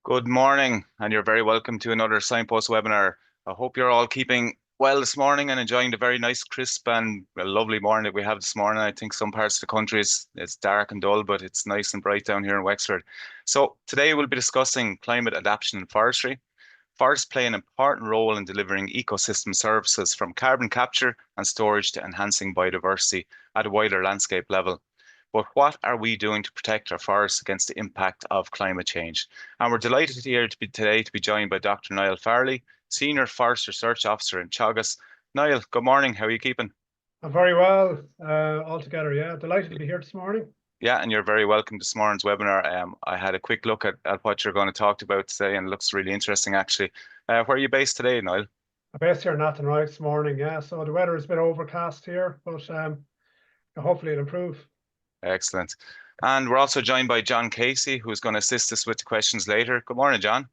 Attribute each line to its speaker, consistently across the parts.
Speaker 1: Good morning, and you're very welcome to another Signpost webinar. I hope you're all keeping well this morning and enjoying the very nice, crisp, and lovely morning that we have this morning. I think some parts of the country it's dark and dull, but it's nice and bright down here in Wexford. So today we'll be discussing climate adaptation in forestry. Forests play an important role in delivering ecosystem services from carbon capture and storage to enhancing biodiversity at a wider landscape level. But what are we doing to protect our forests against the impact of climate change? And we're delighted here today to be joined by Dr. Niall Farrelly, Senior Forestry Research Officer in Teagasc. Niall, good morning. How are you keeping?
Speaker 2: I'm very well, altogether. Yeah, delighted to be here this morning.
Speaker 1: Yeah, and you're very welcome to this morning's webinar. I had a quick look at what you're going to talk about today, and it looks really interesting, actually. Where are you based today, Niall?
Speaker 2: I'm based here in Athenry this morning. Yeah, so the weather is a bit overcast here, but hopefully it'll improve.
Speaker 1: Excellent. And we're also joined by John Casey, who's going to assist us with the questions later. Good morning, John.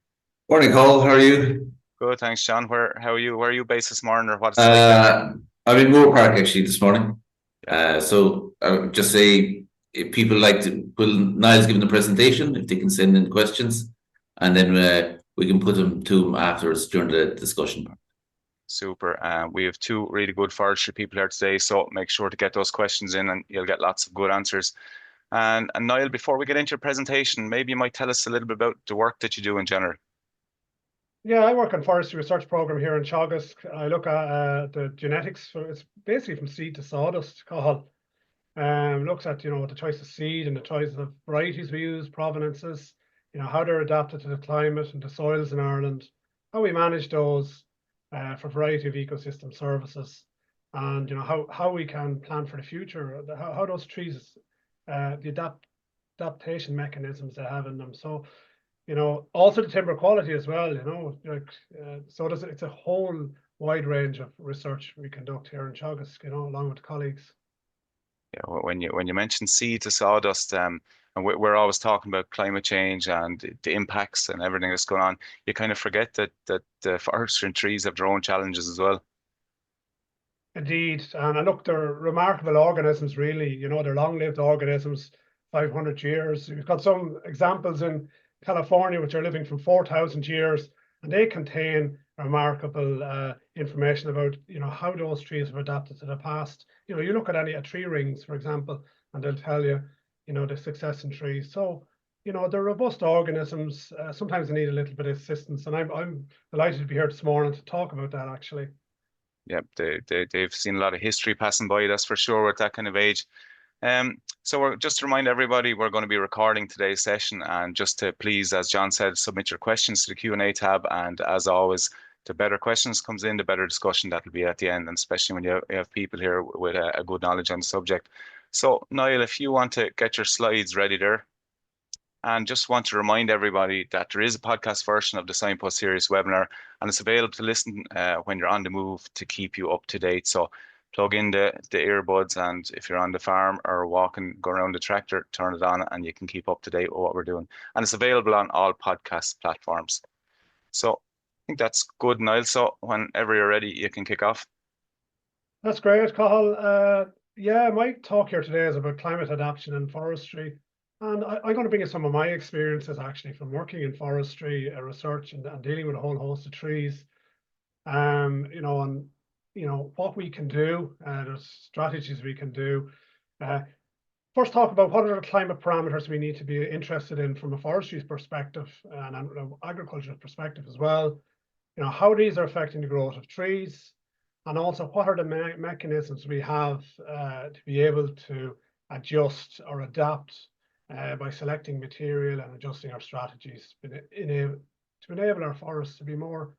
Speaker 3: Morning, Cathal. How are you?
Speaker 1: Good, thanks, John. How are you? Where are you based this morning, or what's it like there?
Speaker 3: I'm in Moore Park actually this morning.
Speaker 1: Yeah.
Speaker 3: So I would just say if people like to, Niall's giving the presentation, if they can send in questions, and then we can put them to him afterwards during the discussion part.
Speaker 1: Super. We have two really good forestry people here today, so make sure to get those questions in and you'll get lots of good answers. And Niall, before we get into your presentation, maybe you might tell us a little bit about the work that you do in general.
Speaker 2: Yeah, I work on Forestry Research Program here in Teagasc. I look at the genetics, so it's basically from seed to sawdust, Cathal. Looks at, the choice of seed and the choice of varieties we use, provenances, how they're adapted to the climate and the soils in Ireland, how we manage those for a variety of ecosystem services, and how we can plan for the future, how those trees, the adaptation mechanisms they have in them. So, also the timber quality as well. So it's a whole wide range of research we conduct here in Teagasc, along with colleagues.
Speaker 1: Yeah, when you mention seed to sawdust, and we're always talking about climate change and the impacts and everything that's going on, you kind of forget that the forestry and trees have their own challenges as well.
Speaker 2: Indeed, and look, they're remarkable organisms, really. They're long-lived organisms, 500 years. We've got some examples in California which are living from 4,000 years, and they contain remarkable information about how those trees have adapted to the past. You look at any tree rings, for example, and they'll tell you the success in trees. So they're robust organisms. Sometimes they need a little bit of assistance, and I'm delighted to be here this morning to talk about that, actually.
Speaker 1: Yep, they've seen a lot of history passing by, that's for sure, at that kind of age. So we're just to remind everybody, we're going to be recording today's session, and just to please, as John said, submit your questions to the Q&A tab. And as always, the better questions comes in, the better discussion that will be at the end, and especially when you have people here with a good knowledge on the subject. So Niall, if you want to get your slides ready there. And just want to remind everybody that there is a podcast version of the Signpost Series webinar, and it's available to listen when you're on the move to keep you up to date. So plug in the earbuds, and if you're on the farm or walking, go around the tractor, turn it on, and you can keep up to date with what we're doing. And it's available on all podcast platforms. So I think that's good, Niall. So whenever you're ready, you can kick off.
Speaker 2: That's great, Cathal. Yeah, my talk here today is about climate adaptation in forestry. And I'm going to bring you some of my experiences, actually, from working in forestry research and dealing with a whole host of trees. And what we can do. There's strategies we can do. First, talk about what are the climate parameters we need to be interested in from a forestry perspective and an agricultural perspective as well. How these are affecting the growth of trees, and also what are the mechanisms we have to be able to adjust or adapt by selecting material and adjusting our strategies to enable our forests to be more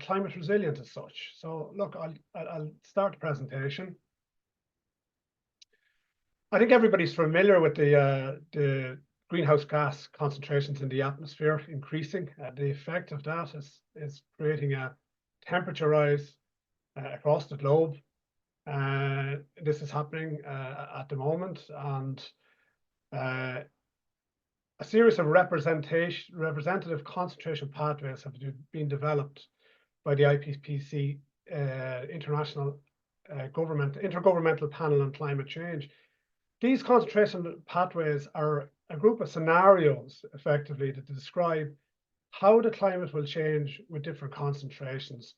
Speaker 2: climate resilient as such. So look, I'll start the presentation. I think everybody's familiar with the greenhouse gas concentrations in the atmosphere increasing. The effect of that is creating a temperature rise across the globe. This is happening at the moment, and a series of representative concentration pathways have been developed by the IPCC Intergovernmental Panel on Climate Change. These concentration pathways are a group of scenarios, effectively, that describe how the climate will change with different concentrations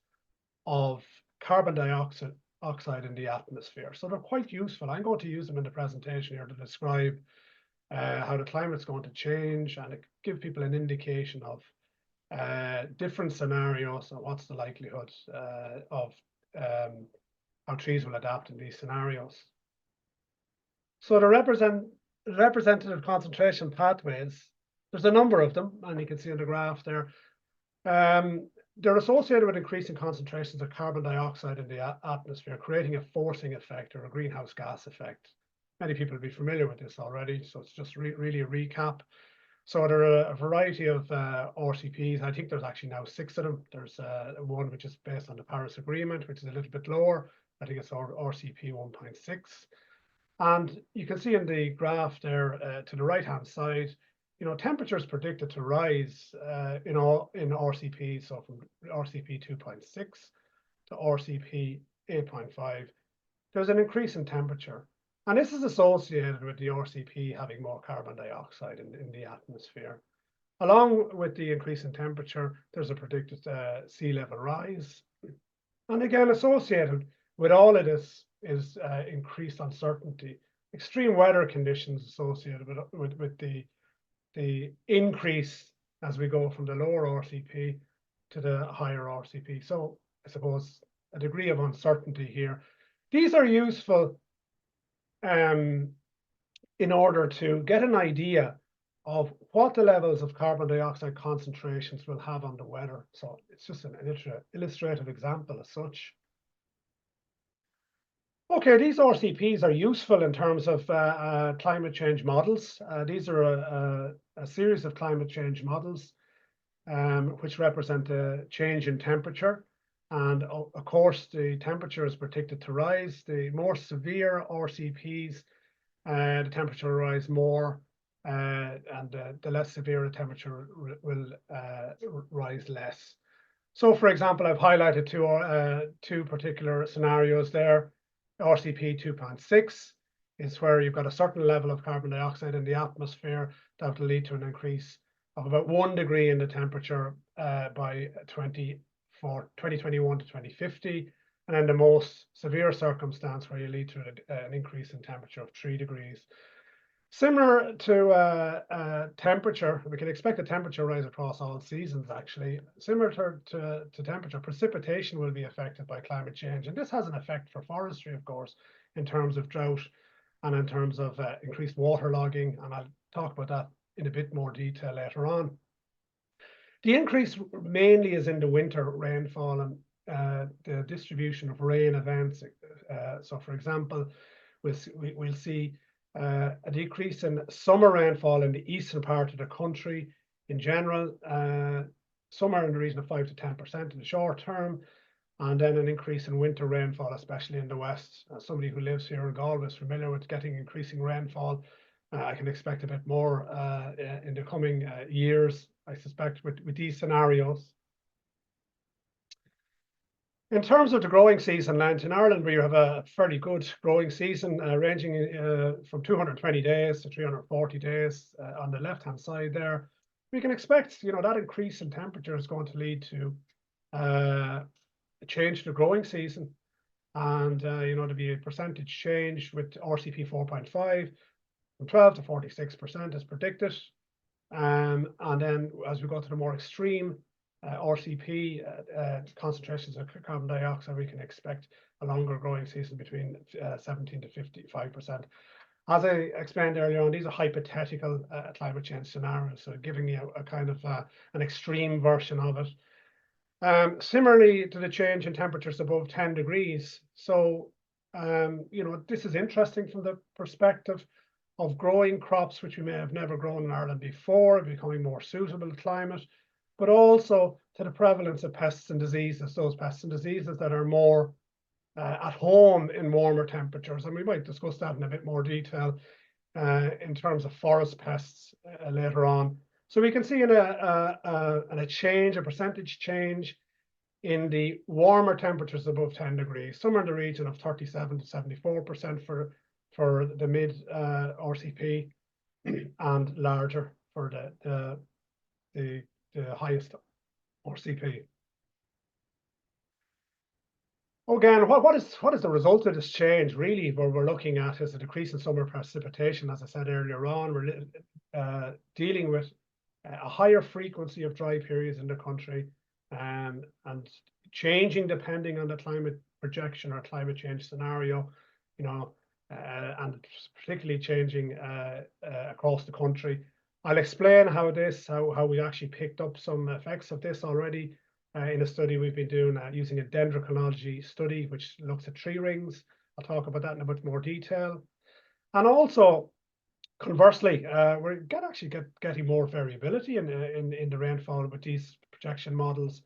Speaker 2: of carbon dioxide in the atmosphere. So they're quite useful. I'm going to use them in the presentation here to describe how the climate's going to change and give people an indication of different scenarios and what's the likelihood of how trees will adapt in these scenarios. So the representative concentration pathways, there's a number of them, and you can see on the graph there. They're associated with increasing concentrations of carbon dioxide in the atmosphere, creating a forcing effect or a greenhouse gas effect. Many people will be familiar with this already, so it's just really a recap. So there are a variety of RCPs. I think there's actually now 6 of them. There's one which is based on the Paris Agreement, which is a little bit lower. I think it's RCP 1.6. And you can see in the graph there to the right-hand side, temperature is predicted to rise in RCP. So from RCP 2.6 to RCP 8.5, there's an increase in temperature. And this is associated with the RCP having more carbon dioxide in the atmosphere. Along with the increase in temperature, there's a predicted sea level rise. And again, associated with all of this is increased uncertainty, extreme weather conditions associated with the increase as we go from the lower RCP to the higher RCP. So I suppose a degree of uncertainty here. These are useful in order to get an idea of what the levels of carbon dioxide concentrations will have on the weather. So it's just an illustrative example as such. Okay, these RCPs are useful in terms of climate change models. These are a series of climate change models which represent a change in temperature. And of course, the temperature is predicted to rise. The more severe RCPs, the temperature will rise more, and the less severe the temperature will rise less. So, for example, I've highlighted two particular scenarios there. RCP 2.6 is where you've got a certain level of carbon dioxide in the atmosphere that will lead to an increase of about 1 degree in the temperature by 2021 to 2050, and then the most severe circumstance where you lead to an increase in temperature of 3 degrees. Similar to temperature, we can expect a temperature rise across all seasons actually. Similar to temperature, precipitation will be affected by climate change, and this has an effect for forestry, of course, in terms of drought and in terms of increased waterlogging, and I'll talk about that in a bit more detail later on. The increase mainly is in the winter rainfall and the distribution of rain events. So, for example, we'll see a decrease in summer rainfall in the eastern part of the country in general, somewhere in the region of 5 to 10% in the short term, and then an increase in winter rainfall, especially in the west. As somebody who lives here in Galway is familiar with getting increasing rainfall. I can expect a bit more in the coming years, I suspect, with these scenarios. In terms of the growing season length, in Ireland, we have a fairly good growing season ranging from 220 days to 340 days on the left-hand side there. We can expect, that increase in temperature is going to lead to a change to the growing season. And, to be a percentage change with RCP 4.5 from 12 to 46% is predicted. And then as we go to the more extreme RCP concentrations of carbon dioxide, we can expect a longer growing season between 17 to 55%. As I explained earlier on, these are hypothetical climate change scenarios, so giving you a kind of an extreme version of it. Similarly to the change in temperatures above 10 degrees. So, this is interesting from the perspective of growing crops which we may have never grown in Ireland before, becoming more suitable to climate, but also to the prevalence of pests and diseases, those pests and diseases that are more at home in warmer temperatures. And we might discuss that in a bit more detail in terms of forest pests later on. So we can see a percentage change in the warmer temperatures above 10 degrees, somewhere in the region of 37 to 74% for the mid RCP, and larger for the the highest RCP. Again, what is the result of this change? Really, what we're looking at is a decrease in summer precipitation. As I said earlier on, we're dealing with a higher frequency of dry periods in the country, and changing depending on the climate projection or climate change scenario, you know, and particularly changing across the country. I'll explain how we actually picked up some effects of this already in a study we've been doing using a dendrochronology study, which looks at tree rings. I'll talk about that in a bit more detail. And also, conversely, we're getting more variability in the rainfall with these projection models,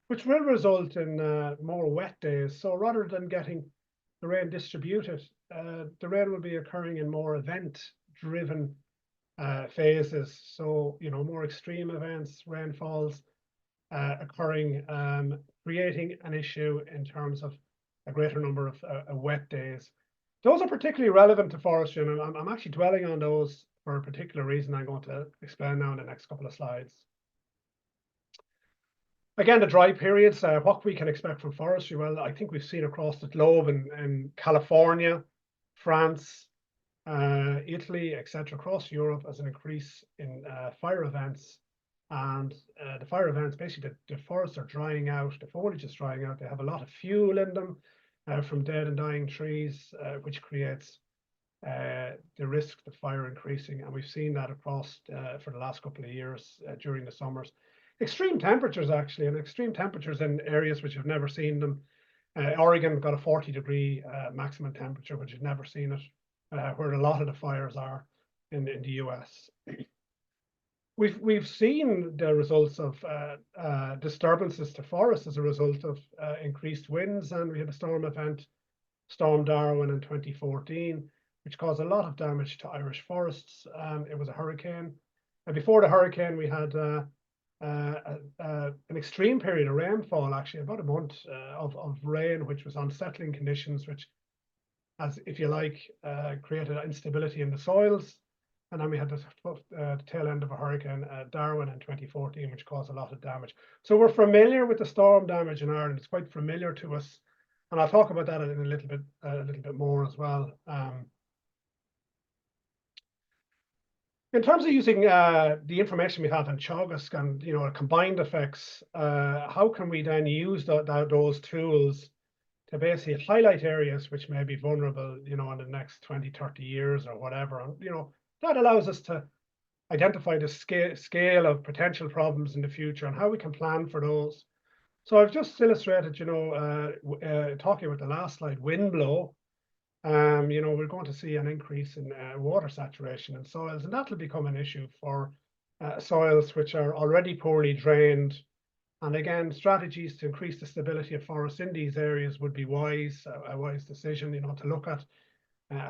Speaker 2: which will result in more wet days. So rather than getting the rain distributed, the rain will be occurring in more event-driven phases. So, you know, more extreme events, rainfalls occurring, creating an issue in terms of a greater number of wet days. Those are particularly relevant to forestry, and I'm actually dwelling on those for a particular reason I'm going to explain now in the next couple of slides. Again, the dry periods, what we can expect from forestry, well, I think we've seen across the globe in California, France, Italy, etc., across Europe, as an increase in fire events. And the fire events, basically the forests are drying out, the foliage is drying out, they have a lot of fuel in them from dead and dying trees, which creates the risk of fire increasing. And we've seen that across for the last couple of years during the summers. Extreme temperatures, actually, and extreme temperatures in areas which have never seen them. Oregon got a 40-degree maximum temperature, which had never seen it, where a lot of the fires are in the US. We've seen the results of disturbances to forests as a result of increased winds, and we had a storm event, Storm Darwin, in 2014, which caused a lot of damage to Irish forests. It was a hurricane, and before the hurricane, we had an extreme period of rainfall, actually about a month of rain, which was unsettling conditions, which, as if you like, created instability in the soils. And then we had the tail end of a hurricane, Darwin, in 2014, which caused a lot of damage. So we're familiar with the storm damage in Ireland. It's quite familiar to us, and I'll talk about that in a little bit more as well. In terms of using the information we have in Teagasc and, you know, combined effects, how can we then use those tools to basically highlight areas which may be vulnerable, you know, in the next 20, 30 years or whatever? And, you know, that allows us to identify the scale of potential problems in the future and how we can plan for those. So I've just illustrated, you know, talking about the last slide, wind blow. You know, we're going to see an increase in water saturation in soils, and that'll become an issue for soils which are already poorly drained. And again, strategies to increase the stability of forests in these areas would be a wise decision, you know, to look at.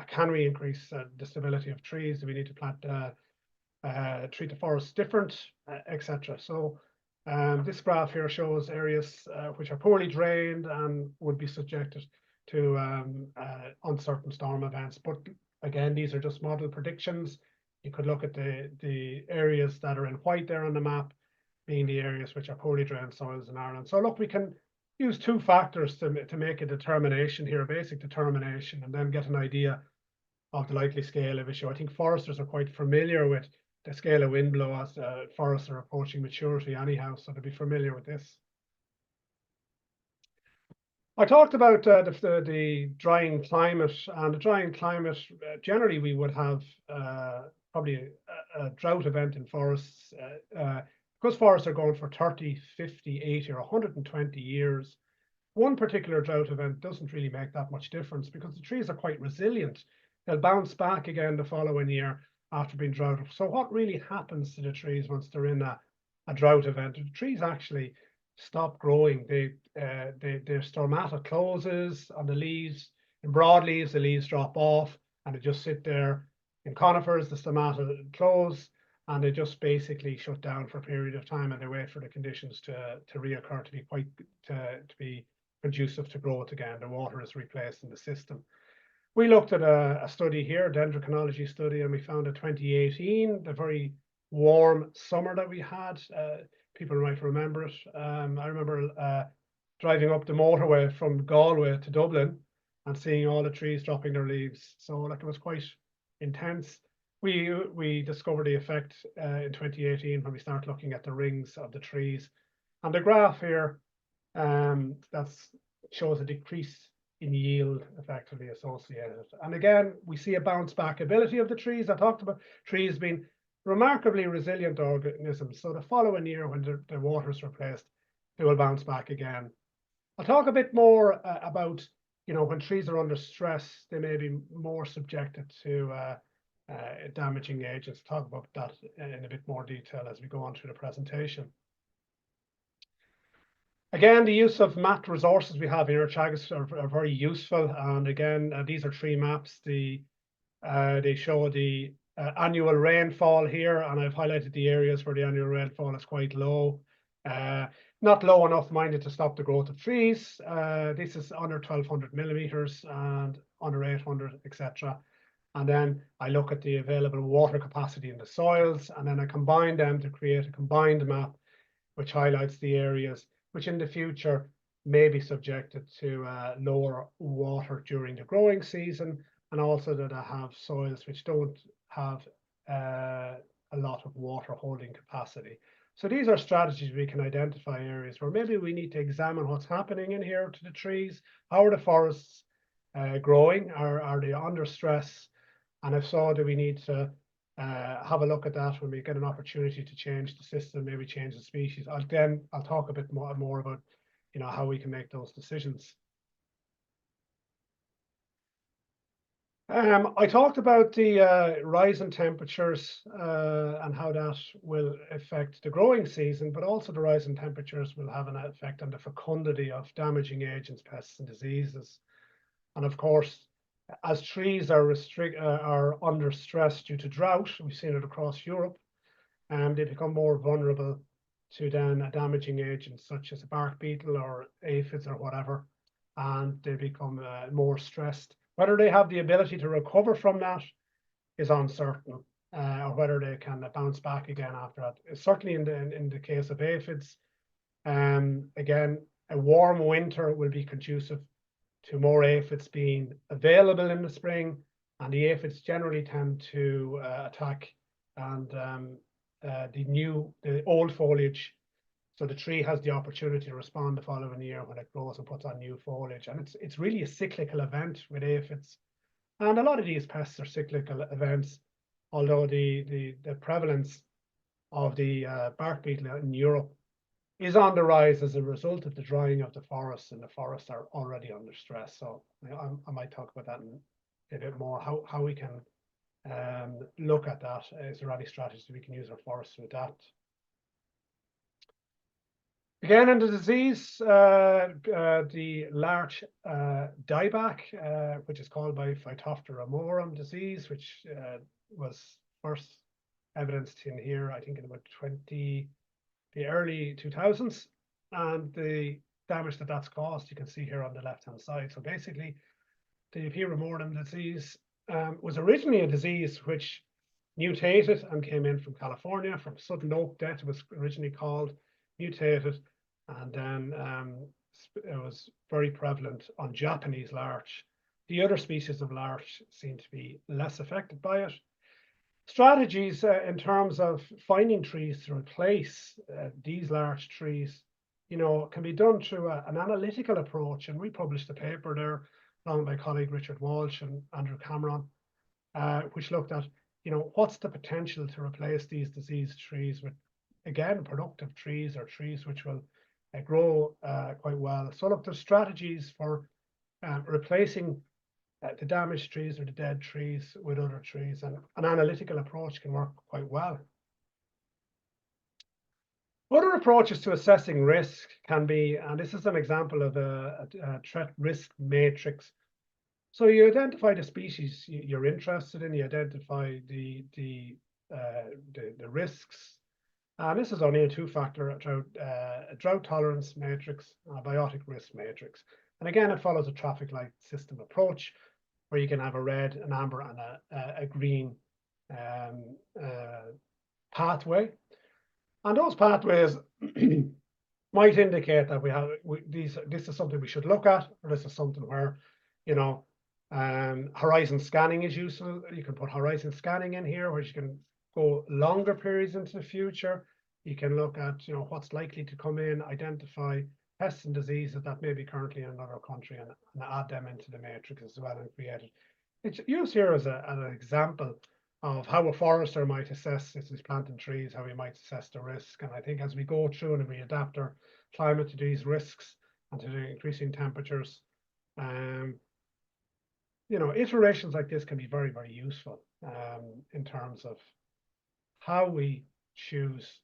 Speaker 2: Can we increase the stability of trees? Do we need to treat the forests different, etc.? So this graph here shows areas which are poorly drained and would be subjected to uncertain storm events. But again, these are just model predictions. You could look at the areas that are in white there on the map, being the areas which are poorly drained soils in Ireland. So look, we can use two factors to make a determination here, a basic determination, and then get an idea of the likely scale of issue. I think foresters are quite familiar with the scale of wind blow as forests are approaching maturity anyhow, so they'll be familiar with this. I talked about the drying climate, and the drying climate, generally we would have probably a drought event in forests. Because forests are going for 30, 50, 80 or 120 years, one particular drought event doesn't really make that much difference because the trees are quite resilient. They'll bounce back again the following year after being droughted. So what really happens to the trees once they're in a drought event? The trees actually stop growing. Their stomata closes on the leaves. In broadleaves, the leaves drop off and they just sit there. In conifers, the stomata close and they just basically shut down for a period of time, and they wait for the conditions to reoccur to be conducive to growth again. The water is replaced in the system. We looked at a study here, a dendrochronology study, and we found in 2018, the very warm summer that we had, people might remember it. I remember driving up the motorway from Galway to Dublin and seeing all the trees dropping their leaves. So like it was quite intense. We discovered the effect in 2018 when we started looking at the rings of the trees. And the graph here that shows a decrease in yield effectively associated. And again, we see a bounce back ability of the trees. I talked about trees being remarkably resilient organisms. So the following year when the water is replaced, they will bounce back again. I'll talk a bit more about, when trees are under stress, they may be more subjected to damaging agents. Talk about that in a bit more detail as we go on through the presentation. Again, the use of mapped resources we have in our Teagasc are very useful. And again, these are tree maps. They show the annual rainfall here, and I've highlighted the areas where the annual rainfall is quite low. Not low enough, minded, to stop the growth of trees. This is under 1200 millimeters and under 800, etc. And then I look at the available water capacity in the soils, and then I combine them to create a combined map, which highlights the areas which in the future may be subjected to lower water during the growing season, and also that I have soils which don't have a lot of water holding capacity. So these are strategies we can identify areas where maybe we need to examine what's happening in here to the trees. How are the forests growing? Are they under stress? And if so, do we need to have a look at that when we get an opportunity to change the system, maybe change the species? I'll talk a bit more about how we can make those decisions. I talked about the rise in temperatures and how that will affect the growing season, but also the rise in temperatures will have an effect on the fecundity of damaging agents, pests, and diseases. And of course, as trees are under stress due to drought, we've seen it across Europe, and they become more vulnerable to then damaging agents such as a bark beetle or aphids or whatever, and they become more stressed. Whether they have the ability to recover from that is uncertain, or whether they can bounce back again after that. Certainly in the case of aphids, again, a warm winter will be conducive to more aphids being available in the spring, and the aphids generally tend to attack and the old foliage. So the tree has the opportunity to respond the following year when it grows and puts on new foliage. And it's really a cyclical event with aphids. And a lot of these pests are cyclical events, although the prevalence of the bark beetle in Europe is on the rise as a result of the drying of the forests, and the forests are already under stress. So I might talk about that in a bit more, how we can look at that. Is there any strategies we can use our forests to adapt? Again, in the disease, the larch dieback, which is called by Phytophthora ramorum disease, which was first evidenced in here, I think in about the early 2000s, and the damage that's caused, you can see here on the left-hand side. So basically, the P. ramorum disease was originally a disease which mutated and came in from California, from sudden oak death, it was originally called, mutated, and then it was very prevalent on Japanese larch. The other species of larch seem to be less affected by it. Strategies in terms of finding trees to replace these large trees, can be done through an analytical approach. And we published a paper there, along with my colleague Richard Walsh and Andrew Cameron, which looked at, what's the potential to replace these diseased trees with, again, productive trees or trees which will grow quite well. So look, there's strategies for replacing the damaged trees or the dead trees with other trees, and an analytical approach can work quite well. Other approaches to assessing risk can be, and this is an example of a threat risk matrix. So you identify the species you're interested in, you identify the risks. This is only a two-factor drought tolerance matrix, a biotic risk matrix. And again, it follows a traffic light system approach, where you can have a red, an amber, and a green pathway. And those pathways might indicate that this is something we should look at, or this is something where, you know, horizon scanning is useful. You can put horizon scanning in here, where you can go longer periods into the future. You can look at, you know, what's likely to come in, identify pests and diseases that may be currently in another country, and add them into the matrix as well and create it. It's used here as an example of how a forester might assess, if he's planting trees, how he might assess the risk. And I think as we go through and we adapt our climate to these risks and to the increasing temperatures, you know, iterations like this can be very, very useful in terms of how we choose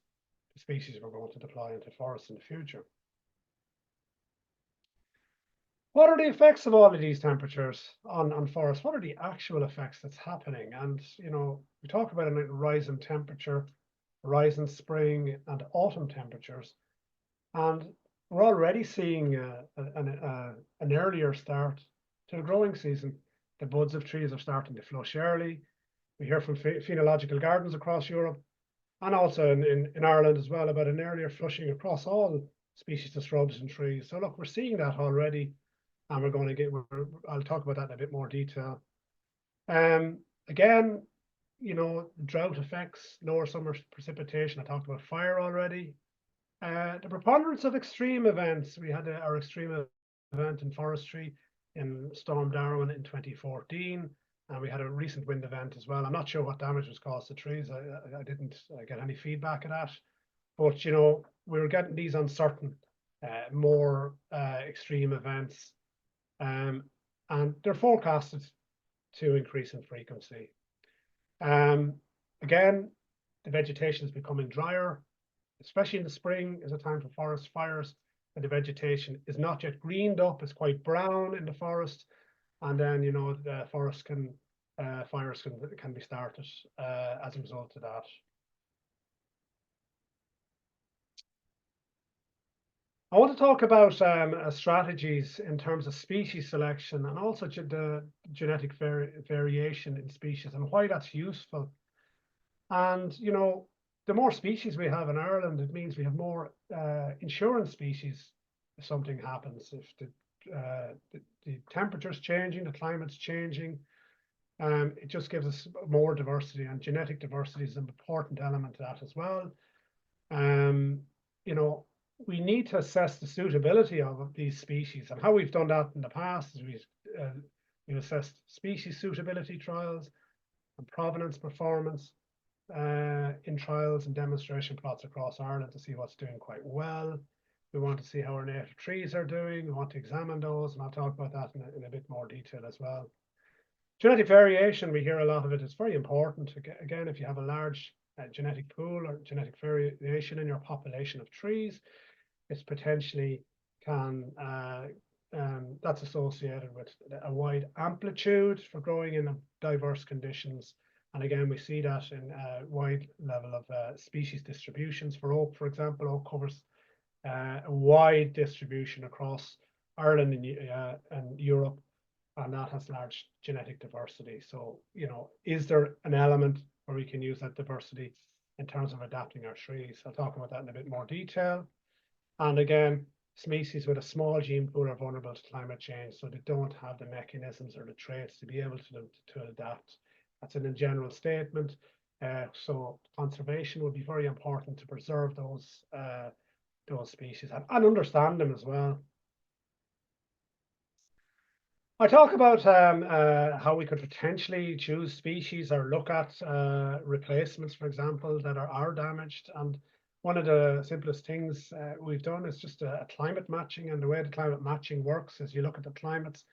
Speaker 2: the species we're going to deploy into forests in the future. What are the effects of all of these temperatures on forests? What are the actual effects that's happening? And, you know, we talk about a rise in temperature, rise in spring and autumn temperatures, and we're already seeing an earlier start to the growing season. The buds of trees are starting to flush early. We hear from phenological gardens across Europe, and also in Ireland as well, about an earlier flushing across all species of shrubs and trees. So look, we're seeing that already. And we're going to get, I'll talk about that in a bit more detail. Again, you know, drought effects, lower summer precipitation. I talked about fire already. The preponderance of extreme events. We had our extreme event in forestry in Storm Darwin in 2014. And we had a recent wind event as well. I'm not sure what damage was caused to trees. I didn't get any feedback of that. But, you know, we were getting these uncertain, more extreme events. And they're forecasted to increase in frequency. Again, the vegetation is becoming drier, especially in the spring is a time for forest fires, and the vegetation is not yet greened up, it's quite brown in the forest, and then, you know, the forest fires can be started as a result of that. I want to talk about strategies in terms of species selection, and also the genetic variation in species and why that's useful. And, you know, the more species we have in Ireland, it means we have more insurance species if something happens. If the temperature's changing, the climate's changing, it just gives us more diversity, and genetic diversity is an important element to that as well. You know, we need to assess the suitability of these species, and how we've done that in the past is we've assessed species suitability trials and provenance performance in trials and demonstration plots across Ireland to see what's doing quite well. We want to see how our native trees are doing. We want to examine those, and I'll talk about that in a bit more detail as well. Genetic variation, we hear a lot of it. It's very important. Again, if you have a large genetic pool or genetic variation in your population of trees, it's potentially that's associated with a wide amplitude for growing in diverse conditions. And again, we see that in a wide level of species distributions. For oak, for example, oak covers a wide distribution across Ireland and Europe, and that has large genetic diversity. So, you know, is there an element where we can use that diversity in terms of adapting our trees? I'll talk about that in a bit more detail. And again, species with a small gene pool are vulnerable to climate change, so they don't have the mechanisms or the traits to be able to adapt. That's in a general statement. So conservation would be very important to preserve those species and understand them as well. I talk about how we could potentially choose species or look at replacements, for example, that are damaged. And one of the simplest things we've done is just a climate matching. And the way the climate matching works is you look at the climates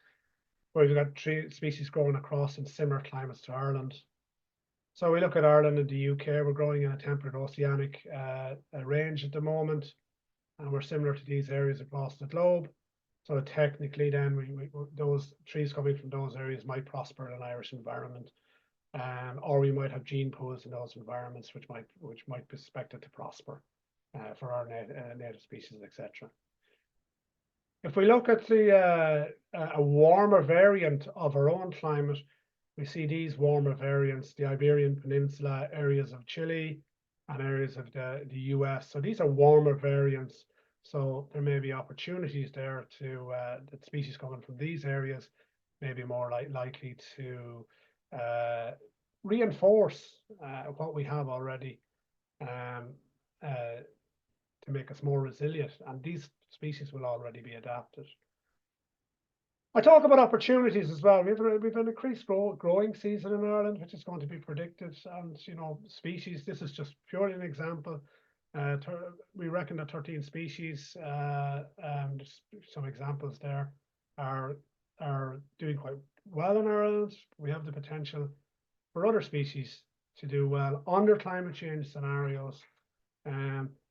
Speaker 2: where you've got three species growing across in similar climates to Ireland. So we look at Ireland and the UK, we're growing in a temperate oceanic range at the moment, and we're similar to these areas across the globe. So technically then those trees coming from those areas might prosper in an Irish environment, or we might have gene pools in those environments which might be expected to prosper for our native species, etc. If we look at a warmer variant of our own climate, we see these warmer variants, the Iberian Peninsula, areas of Chile, and areas of the US. So these are warmer variants. So there may be opportunities there to that species coming from these areas may be more likely to reinforce what we have already to make us more resilient. And these species will already be adapted. I talk about opportunities as well. We've an increased growing season in Ireland, which is going to be predicted. And, you know, species, this is just purely an example. We reckon that 13 species, there's some examples there, are doing quite well in Ireland. We have the potential for other species to do well under climate change scenarios.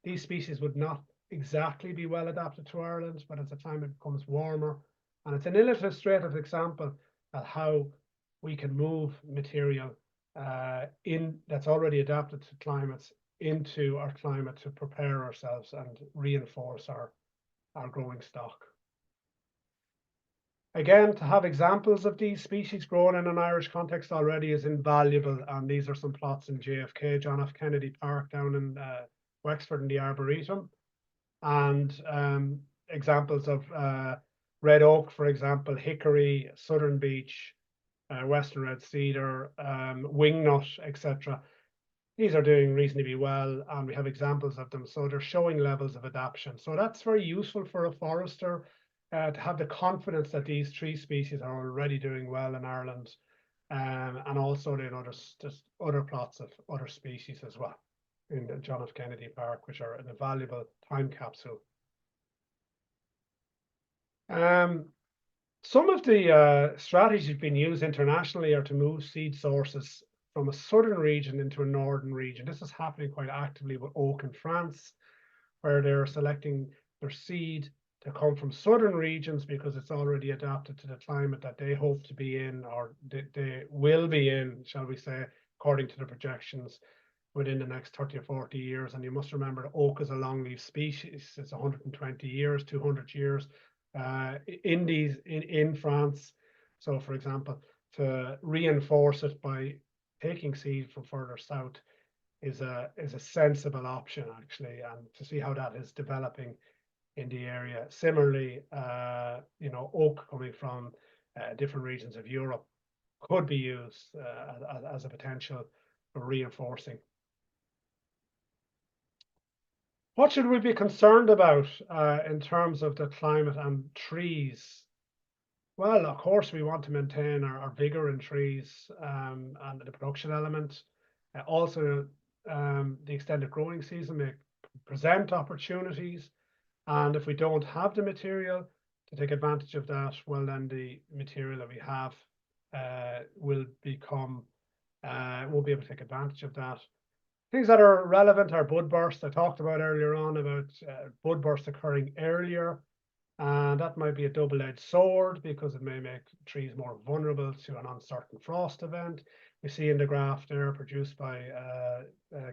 Speaker 2: These species would not exactly be well adapted to Ireland, but as the climate becomes warmer, and it's an illustrative example of how we can move material that's already adapted to climates into our climate to prepare ourselves and reinforce our growing stock. Again, to have examples of these species grown in an Irish context already is invaluable, and these are some plots in JFK, John F. Kennedy Park down in Wexford in the Arboretum, and examples of red oak, for example, hickory, southern beech, western red cedar, wingnut, etc. These are doing reasonably well, and we have examples of them. So they're showing levels of adaptation. So that's very useful for a forester to have the confidence that these tree species are already doing well in Ireland, and also in other plots of other species as well in the John F. Kennedy Park, which are an invaluable time capsule. Some of the strategies being used internationally are to move seed sources from a southern region into a northern region. This is happening quite actively with oak in France, where they're selecting their seed to come from southern regions because it's already adapted to the climate that they hope to be in, or they will be in, shall we say, according to the projections within the next 30 or 40 years. And you must remember that oak is a longleaf species. It's 120 years, 200 years in France. So, for example, to reinforce it by taking seed from further south is a sensible option, actually, and to see how that is developing in the area. Similarly, you know, oak coming from different regions of Europe could be used as a potential for reinforcing. What should we be concerned about in terms of the climate and trees? Well, of course, we want to maintain our vigor in trees and the production element. Also, the extended growing season may present opportunities. And if we don't have the material to take advantage of that, well, then the material that we have won't be able to take advantage of that. Things that are relevant are bud bursts. I talked about earlier on about bud bursts occurring earlier, and that might be a double-edged sword because it may make trees more vulnerable to an uncertain frost event. We see in the graph there produced by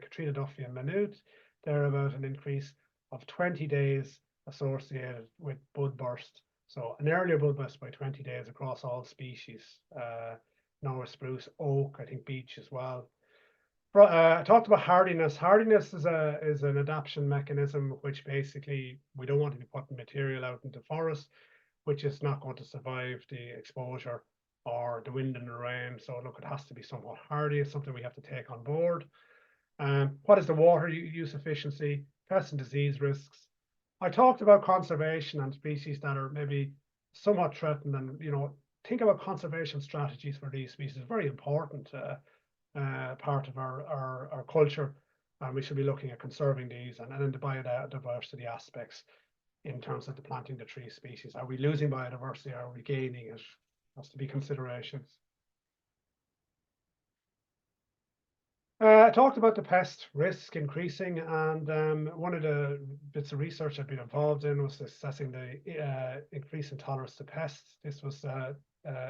Speaker 2: Katrina Duffy and Maynooth, there about an increase of 20 days associated with bud burst. So an earlier bud burst by 20 days across all species, Norway spruce, oak, I think beech as well. I talked about hardiness. Hardiness is an adaptation mechanism, which basically we don't want to be putting material out into forest, which is not going to survive the exposure or the wind and the rain. So look, it has to be somewhat hardy. It's something we have to take on board. What is the water use efficiency, pest and disease risks? I talked about conservation and species that are maybe somewhat threatened, and you know, think about conservation strategies for these species. Very important part of our culture, and we should be looking at conserving these and then the biodiversity aspects in terms of the planting the tree species. Are we losing biodiversity? Are we gaining it? Has to be considerations. I talked about the pest risk increasing, and one of the bits of research I've been involved in was assessing the increase in tolerance to pests. This was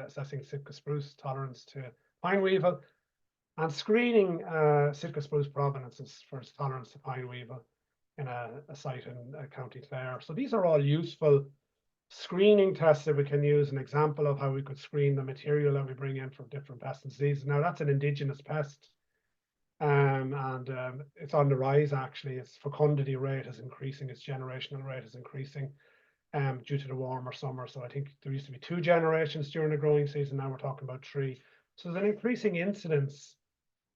Speaker 2: assessing Sitka spruce tolerance to pine weevil and screening Sitka spruce provenances for its tolerance to pine weevil in a site in County Clare. So these are all useful screening tests that we can use. An example of how we could screen the material that we bring in from different pests and diseases. Now that's an indigenous pest. It's on the rise actually. Its fecundity rate is increasing, its generational rate is increasing due to the warmer summer. So I think there used to be 2 generations during the growing season, now we're talking about 3. So there's an increasing incidence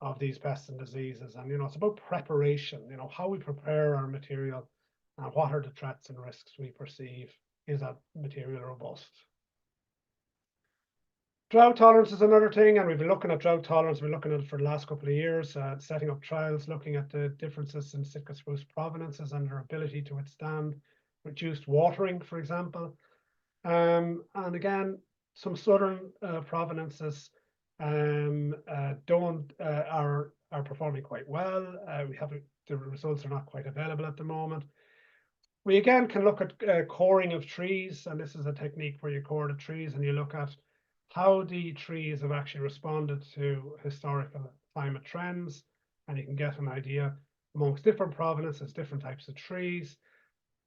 Speaker 2: of these pests and diseases, and it's about preparation, how we prepare our material and what are the threats and risks we perceive. Is that material robust? Drought tolerance is another thing, and we've been looking at drought tolerance. We've been looking at it for the last couple of years, setting up trials, looking at the differences in Sitka spruce provenances and their ability to withstand reduced watering, for example. And again, some southern provenances are performing quite well. The results are not quite available at the moment. We again can look at coring of trees, and this is a technique where you core the trees and you look at how the trees have actually responded to historical climate trends, and you can get an idea amongst different provenances, different types of trees,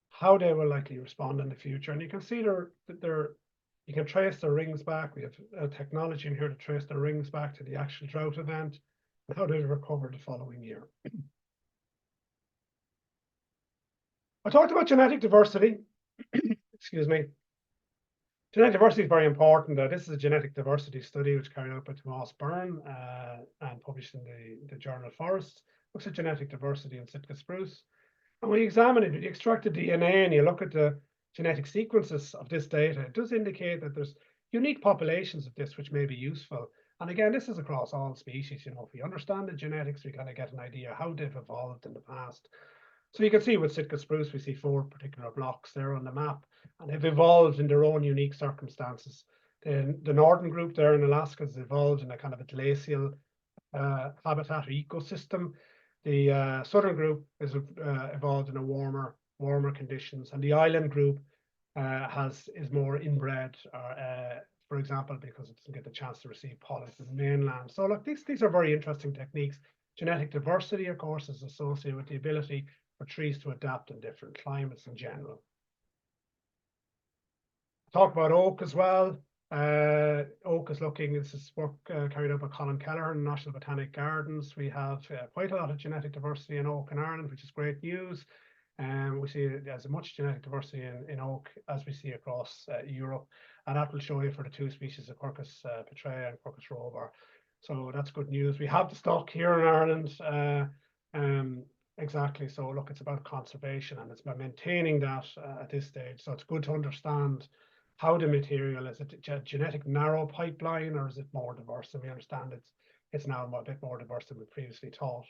Speaker 2: how they will likely respond in the future. And you can see you can trace the rings back. We have a technology in here to trace the rings back to the actual drought event and how they recovered the following year. I talked about genetic diversity. Excuse me. Genetic diversity is very important. This is a genetic diversity study which carried out by Tomas Byrne and published in the Journal of Forests. Looks at genetic diversity in Sitka spruce. And when you examine it, you extract the DNA and you look at the genetic sequences of this data, it does indicate that there's unique populations of this which may be useful. And again, this is across all species. If we understand the genetics, we kind of get an idea how they've evolved in the past. So you can see with Sitka spruce, we see 4 particular blocks there on the map, and they've evolved in their own unique circumstances. The northern group there in Alaska has evolved in a kind of a glacial habitat or ecosystem. The southern group is evolved in a warmer conditions, and the island group is more inbred, for example, because it doesn't get the chance to receive pollen from the mainland. So look, these are very interesting techniques. Genetic diversity, of course, is associated with the ability for trees to adapt in different climates in general. Talk about oak as well. Oak is this is work carried out by Colin Kelleher in the National Botanic Gardens. We have quite a lot of genetic diversity in oak in Ireland, which is great news. We see as much genetic diversity in oak as we see across Europe, and that will show you for the 2 species of Quercus petraea and Quercus robur. So that's good news. We have the stock here in Ireland. Exactly. So look, it's about conservation and it's about maintaining that at this stage. So it's good to understand how the material is. It a genetic narrow pipeline, or is it more diverse? And we understand it's now a bit more diverse than we previously thought.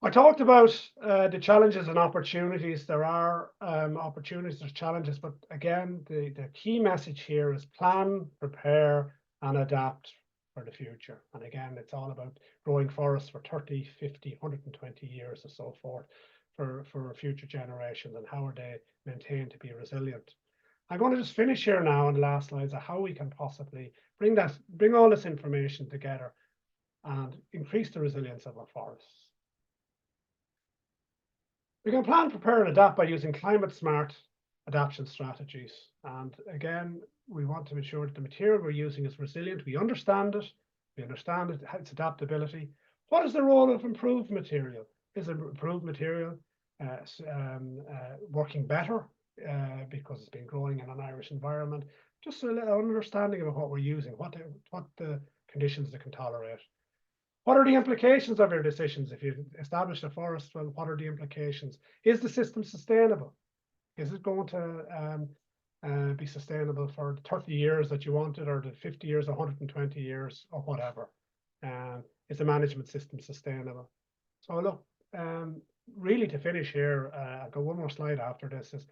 Speaker 2: I talked about the challenges and opportunities. There are opportunities, there's challenges, but again, the key message here is plan, prepare, and adapt for the future. And again, it's all about growing forests for 30, 50, 120 years or so forth for future generations, and how are they maintained to be resilient. I'm going to just finish here now on the last slides of how we can possibly bring all this information together and increase the resilience of our forests. We can plan, prepare, and adapt by using climate smart adaptation strategies. And again, we want to ensure that the material we're using is resilient. We understand it, its adaptability. What is the role of improved material? Is improved material working better because it's been growing in an Irish environment? Just an understanding of what we're using, what the conditions they can tolerate. What are the implications of your decisions? If you establish a forest, well, what are the implications? Is the system sustainable? Is it going to be sustainable for the 30 years that you wanted, or the 50 years, 120 years, or whatever? Is the management system sustainable? So look, really to finish here, I'll go one more slide after this, is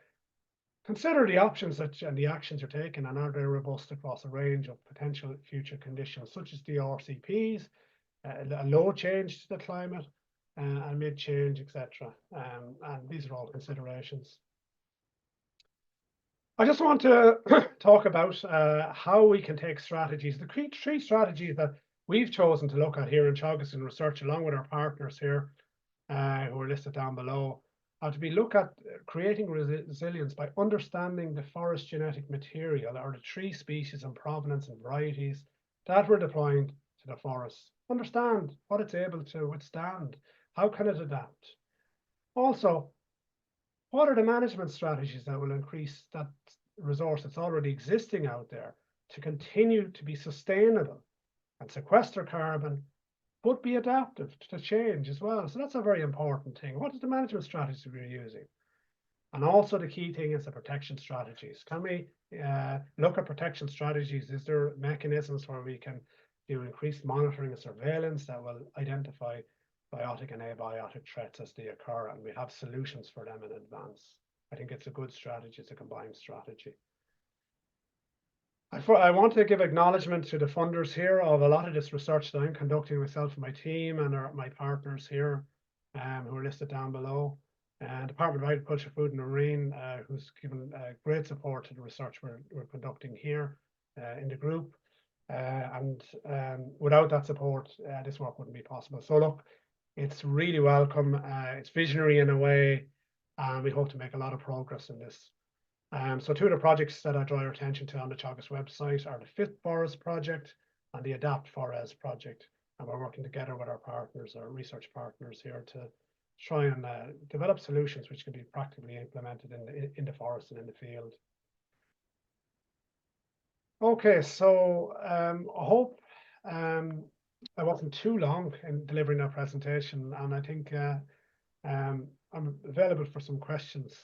Speaker 2: consider the options and the actions you're taking, and are they robust across a range of potential future conditions, such as the RCPs, a low change to the climate, and mid change, etc. And these are all considerations. I just want to talk about how we can take strategies. The 3 strategies that we've chosen to look at here in Teagasc Research, along with our partners here, who are listed down below, are to be look at creating resilience by understanding the forest genetic material, or the tree species and provenance and varieties that we're deploying to the forests understand what it's able to withstand, how can it adapt. Also, what are the management strategies that will increase that resource that's already existing out there to continue to be sustainable and sequester carbon, but be adaptive to change as well? So that's a very important thing. What is the management strategy we're using? And also the key thing is the protection strategies. Can we look at protection strategies? Is there mechanisms where we can do increased monitoring and surveillance that will identify biotic and abiotic threats as they occur, and we have solutions for them in advance? I think it's a good strategy. It's a combined strategy. I want to give acknowledgement to the funders here of a lot of this research that I'm conducting myself and my team and my partners here, who are listed down below. And Department of Agriculture, Food and Marine, who's given great support to the research we're conducting here in the group. And without that support, this work wouldn't be possible. So look, it's really welcome. It's visionary in a way, and we hope to make a lot of progress in this. So two of the projects that I draw your attention to on the Teagasc website are the Fit Forest project and the Adapt Forest project. And we're working together with our partners, our research partners here, to try and develop solutions which can be practically implemented in the forest and in the field. Okay, so I hope I wasn't too long in delivering that presentation, and I think I'm available for some questions.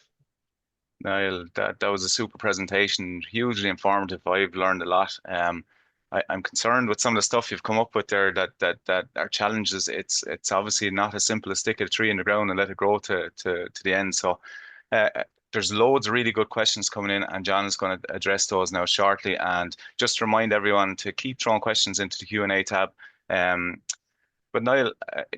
Speaker 1: Niall, that was a super presentation, hugely informative. I've learned a lot. I'm concerned with some of the stuff you've come up with there that are challenges. It's obviously not as simple as stick a tree in the ground and let it grow to the end. So there's loads of really good questions coming in, and John is going to address those now shortly. And just remind everyone to keep throwing questions into the Q&A tab. But Niall,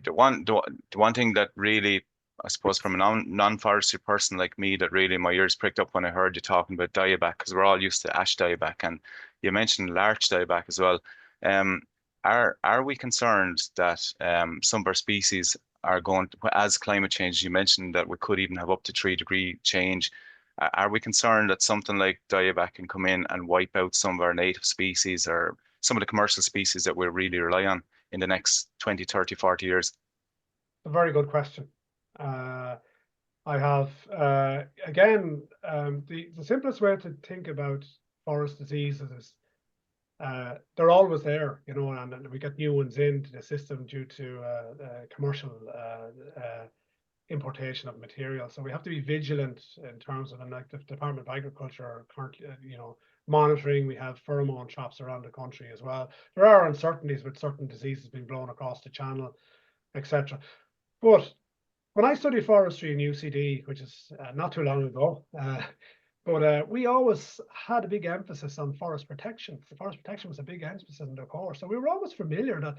Speaker 1: the one thing that really, I suppose, from a non-forestry person like me, that really my ears pricked up when I heard you talking about dieback, because we're all used to ash dieback, and you mentioned larch dieback as well. Are we concerned that some of our species are going to, as climate change, you mentioned that we could even have up to 3-degree change. Are we concerned that something like dieback can come in and wipe out some of our native species or some of the commercial species that we really rely on in the next 20, 30, 40 years?
Speaker 2: A very good question. I have, again, the simplest way to think about forest diseases is they're always there, you know, and we get new ones into the system due to commercial importation of material. So we have to be vigilant in terms of, and like the Department of Agriculture are currently, you know, monitoring. We have pheromone traps around the country as well. There are uncertainties with certain diseases being blown across the channel, etc. But when I studied forestry in UCD, which is not too long ago, but we always had a big emphasis on forest protection. The forest protection was a big emphasis in the course. So we were always familiar that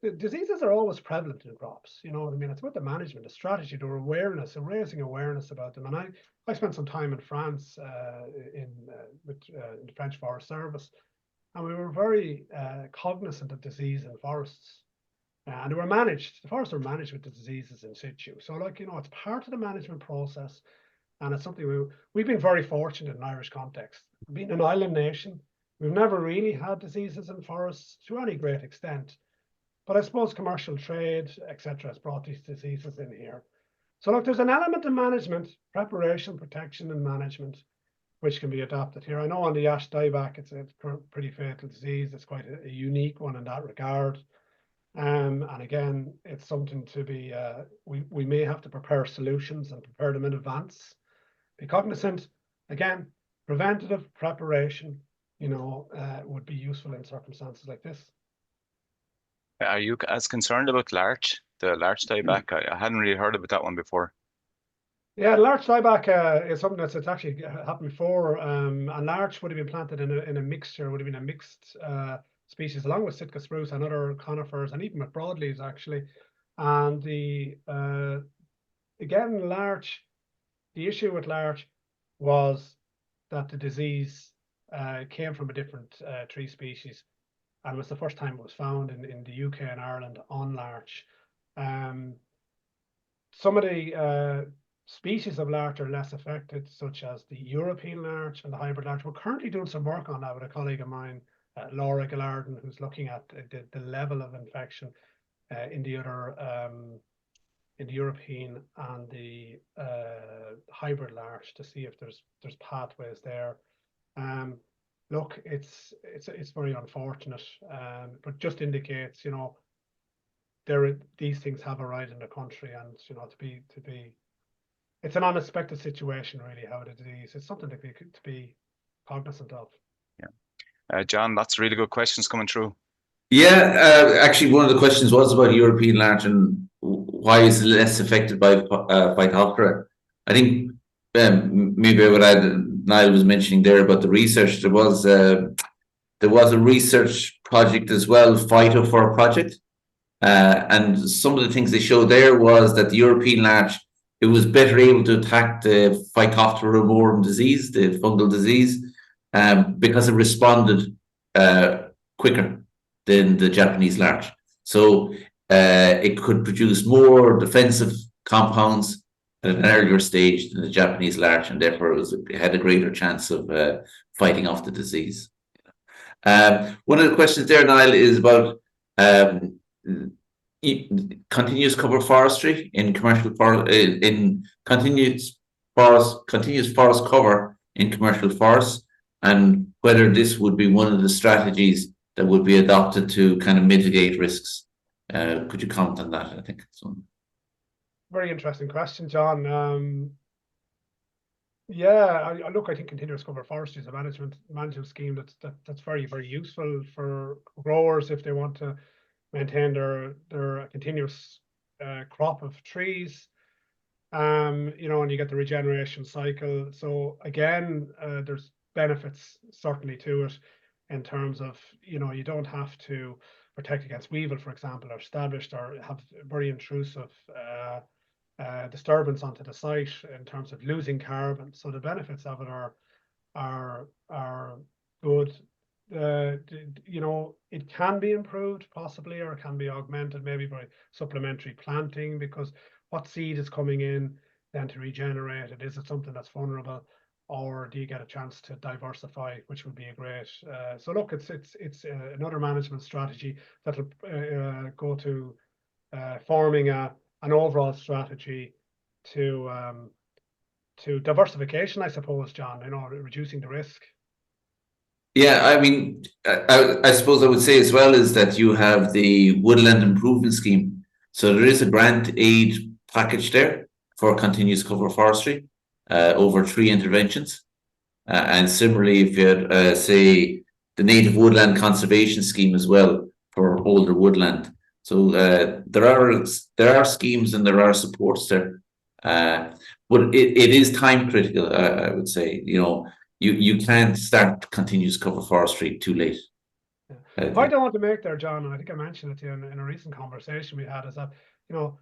Speaker 2: the diseases are always prevalent in crops. You know what I mean? It's about the management, the strategy, the awareness, and raising awareness about them. And I spent some time in France in the French Forest Service, and we were very cognizant of disease in forests. And they were managed, the forests were managed with the diseases in situ. So, like, you know, it's part of the management process. And it's something we've been very fortunate in an Irish context. Being an island nation, we've never really had diseases in forests to any great extent. But I suppose commercial trade, etc., has brought these diseases in here. So look, there's an element of management, preparation, protection, and management, which can be adapted here. I know on the ash dieback, it's a pretty fatal disease. It's quite a unique one in that regard. And again, it's something to be, we may have to prepare solutions and prepare them in advance. Be cognizant, again, preventative preparation, you know, would be useful in circumstances like this.
Speaker 1: Are you as concerned about larch, the larch dieback? I hadn't really heard about that one before.
Speaker 2: Yeah, larch dieback is something that's actually happened before, and larch would have been planted in a mixture, would have been a mixed species along with Sitka spruce and other conifers, and even with broadleaves actually. And the again, larch, the issue with larch was that the disease came from a different tree species, and it was the first time it was found in the UK and Ireland on larch. Some of the species of larch are less affected, such as the European larch and the hybrid larch. We're currently doing some work on that with a colleague of mine Laura Gillardin, who's looking at the level of infection in the other in the European and the hybrid larch to see if there's pathways there. Look, it's very unfortunate, but just indicates, you know, these things have arrived in the country, and you know, to be it's an unexpected situation, really, how the disease. It's something to be cognizant of.
Speaker 1: Yeah, John, that's really good questions coming through.
Speaker 3: Yeah, actually, one of the questions was about European larch and why is it less affected by Phytophthora. I think maybe I would add, Niall was mentioning there about the research. There was a research project as well, Phytophthora project, and some of the things they showed there was that the European larch, it was better able to attack the Phytophthora rumorum disease, the fungal disease, because it responded quicker than the Japanese larch. So it could produce more defensive compounds at an earlier stage than the Japanese larch, and therefore it had a greater chance of fighting off the disease. One of the questions there, Niall, is about continuous cover forestry in commercial continuous forest cover in commercial forests, and whether this would be one of the strategies that would be adopted to kind of mitigate risks. Could you comment on that? I think so.
Speaker 2: Very interesting question, John. Yeah, look, I think continuous cover forestry is a management scheme that's very, very useful for growers if they want to maintain their continuous crop of trees. You know, and you get the regeneration cycle. So again, there's benefits certainly to it in terms of, you know, you don't have to protect against weevil, for example, or established or have very intrusive disturbance onto the site in terms of losing carbon. So the benefits of it are good. You know, it can be improved possibly, or it can be augmented maybe by supplementary planting, because what seed is coming in then to regenerate it? Is it something that's vulnerable, or do you get a chance to diversify, which would be a great. So look, it's another management strategy that'll go to forming an overall strategy to diversification, I suppose, John. You know, reducing the risk.
Speaker 3: Yeah, I mean, I suppose I would say as well is that you have the woodland improvement scheme. So there is a grant aid package there for continuous cover forestry over 3 interventions. And similarly, if you had, say, the native woodland conservation scheme as well for older woodland. So there are schemes and there are supports there. But it is time critical, I would say. You know, you can't start continuous cover forestry too late.
Speaker 2: The point I want to make there, John, and I think I mentioned it to you in a recent conversation we had, is that, you know,